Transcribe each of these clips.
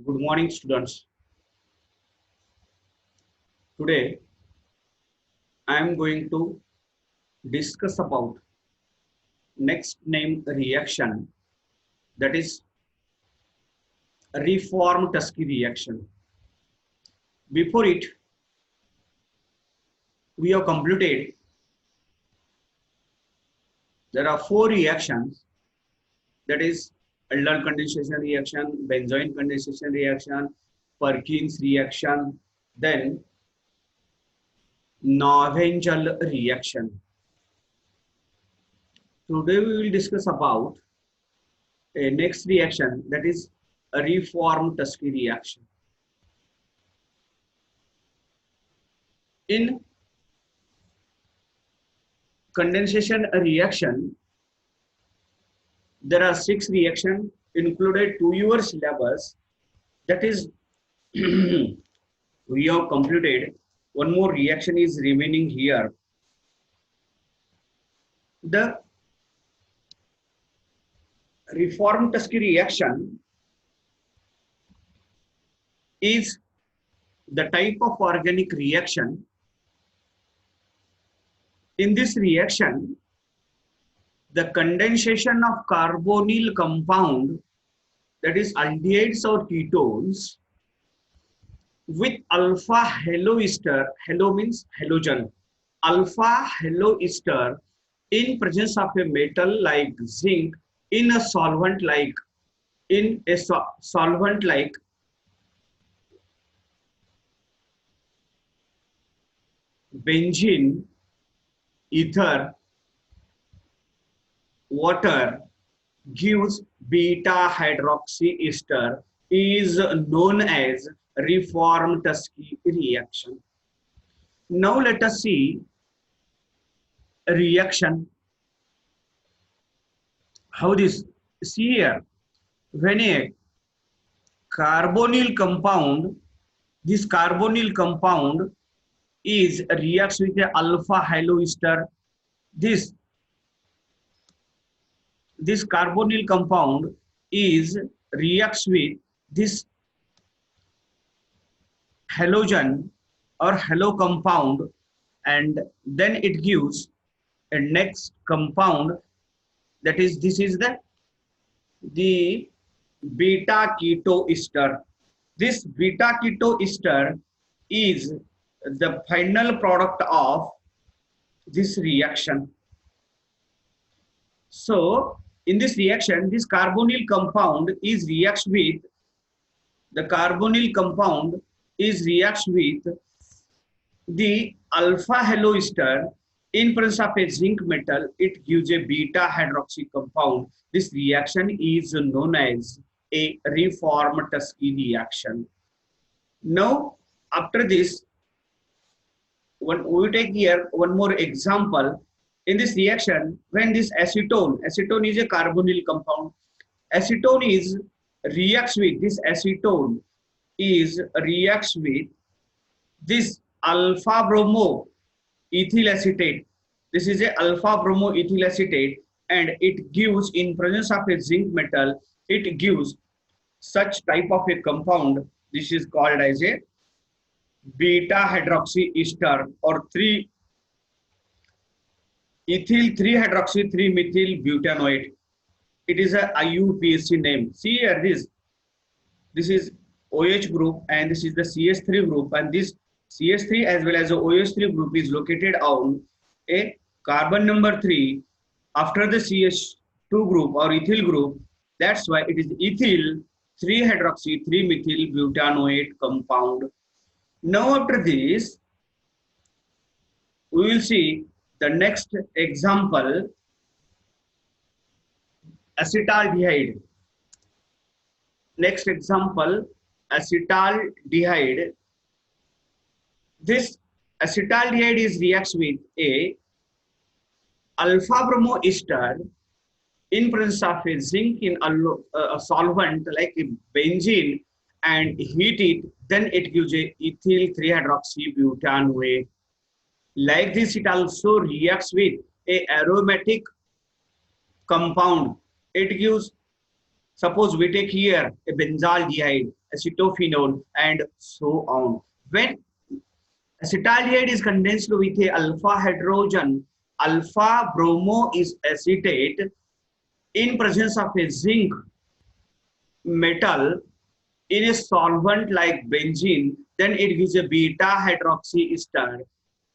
Good morning, students. Today, I am going to discuss about next name reaction, that is reform-Tuskegee reaction. Before it, we have completed. There are four reactions, that is Aldol condensation reaction, benzoin condensation reaction, Perkins reaction, then Norwegian reaction. Today, we will discuss about a next reaction, that is a reform-Tuskegee reaction. In condensation reaction, there are 6 reactions included to your syllabus. That is, we have completed. One more reaction is remaining here. The reform-Tuskegee reaction is the type of organic reaction. In this reaction, the condensation of carbonyl compound, that is aldehydes or ketones, with alpha haloester, halo means halogen, alpha haloester in presence of a metal like zinc in a solvent like benzene, ether, water gives beta hydroxy ester is known as reform-Tuskegee reaction. Now let us see a reaction. How this? See here, when a carbonyl compound, this carbonyl compound is reacts with a alpha haloester. This carbonyl compound is reacts with this halogen or halo compound, and then it gives a next compound, that is, this is the beta keto ester. This beta keto ester is the final product of this reaction. So in this reaction, this carbonyl compound is reacts with the alpha haloester in presence of a zinc metal. It gives a beta hydroxy compound. This reaction is known as a reform-Tuskegee reaction. Now, after this, when we take here one more example. In this reaction, when this acetone is a carbonyl compound, reacts with this alpha bromo ethyl acetate. This is a alpha bromo ethyl acetate, and it gives, in presence of a zinc metal, it gives such type of a compound. This is called as a beta hydroxy ester or 3-ethyl 3-hydroxy 3-methyl butanoate. It is a IUPAC name. See here, this is OH group and this is the CH3 group, and this CH3 as well as the OH3 group is located on a carbon number 3 after the CH2 group or ethyl group. That's why it is ethyl 3-hydroxy 3-methyl butanoate compound. Now after this, we will see the next example, acetaldehyde. Next example, acetaldehyde. This acetaldehyde is reacts with a alpha bromo ester in presence of a zinc in a solvent like a benzene, and heat it, then it gives a ethyl 3-hydroxy butanoate. Like this, it also reacts with a aromatic compound. It gives, suppose we take here a benzaldehyde. acetophenol, and so on. When acetaldehyde is condensed with a alpha hydrogen, alpha bromo is acetate in presence of a zinc metal in a solvent like benzene, then it gives a beta hydroxy ester.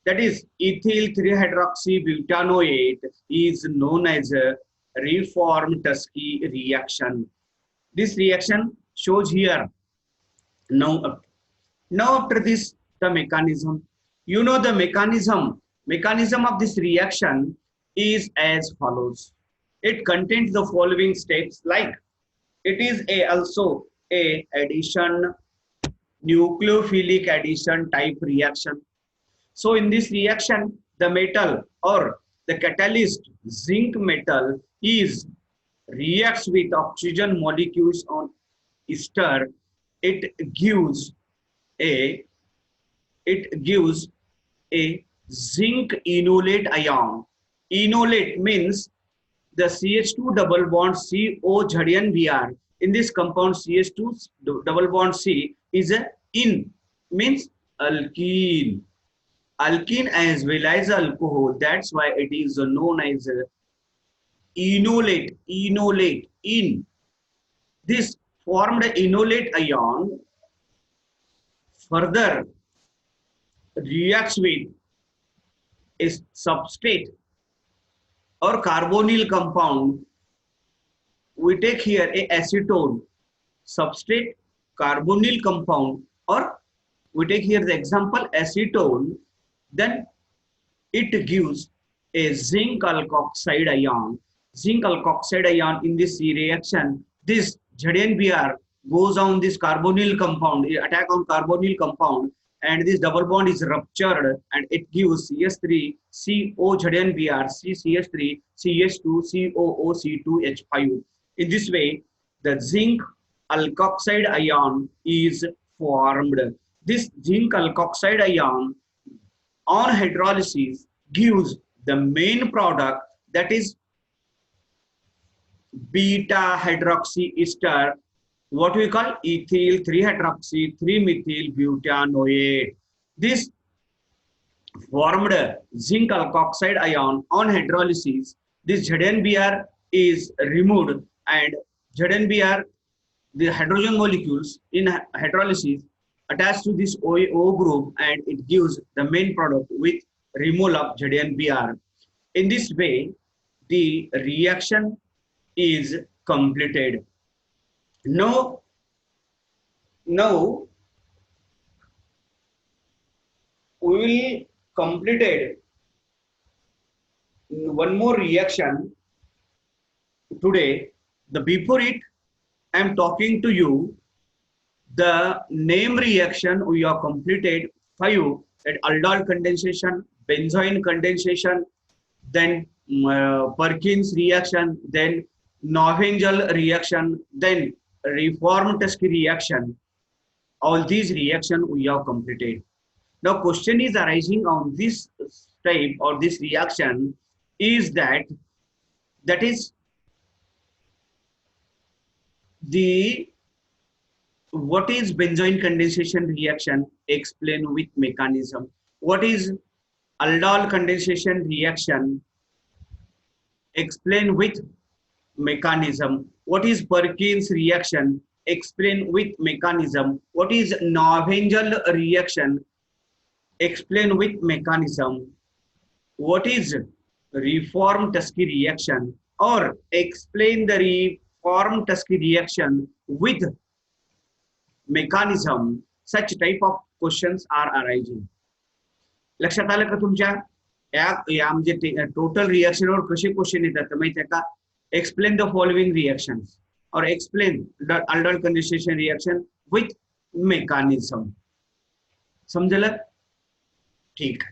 That is ethyl 3-hydroxybutanoate is known as a reformed Tusky reaction. This reaction shows here. Now, after this, the mechanism. You know the mechanism of this reaction is as follows. It contains the following steps, like it is also a addition, nucleophilic addition type reaction. So in this reaction, the metal or the catalyst zinc metal is reacts with oxygen molecules on ester. It gives a zinc enolate ion. Enolate means the CH2 double bond CO Br. In this compound CH2 double bond C is a in, means alkene. Alkene as well as alcohol. That's why it is known as enolate. Enolate in. This formed enolate ion further reacts with a substrate or carbonyl compound. We take here a acetone, substrate, carbonyl compound, or we take here the example acetone, then it gives a zinc alkoxide ion. Zinc alkoxide ion in this reaction, this ZnBr goes on this carbonyl compound, attack on carbonyl compound, and this double bond is ruptured and it gives CH3, CO ZnBr, CCH3, CH2, COO, C2H5. In this way, the zinc alkoxide ion is formed. This zinc alkoxide ion on hydrolysis gives the main product, that is beta hydroxy ester, what we call ethyl 3-hydroxy 3-methyl butanoate. This formed zinc alkoxide ion on hydrolysis, this ZnBr is removed, and ZnBr, the hydrogen molecules in hydrolysis attached to this O group, and it gives the main product with removal of ZnBr. In this way, the reaction is completed. Now we will complete one more reaction today. Before it, I am talking to you the name reaction. We have completed 5, at aldol condensation, benzoin condensation, then Perkins reaction, then Navengel reaction, then reformed Tusky reaction. All these reactions we have completed. Now question is arising on this type or this reaction is that is what is benzoin condensation reaction? Explain with mechanism. What is aldol condensation reaction? Explain with mechanism. What is Perkins reaction? Explain with mechanism. What is Navengel reaction? Explain with mechanism. What is reformed Tusky reaction? Or explain the reformed Tusky reaction with mechanism. Such type of questions are arising. लक्षात आलं का तुमच्या? या म्हणजे total reaction वर कसे question येतात माहिती आहे का? एक्सप्लेन द फॉलोइंग रिएक्शंस और explain the aldol condensation reaction with mechanism. समजलं? ठीक है.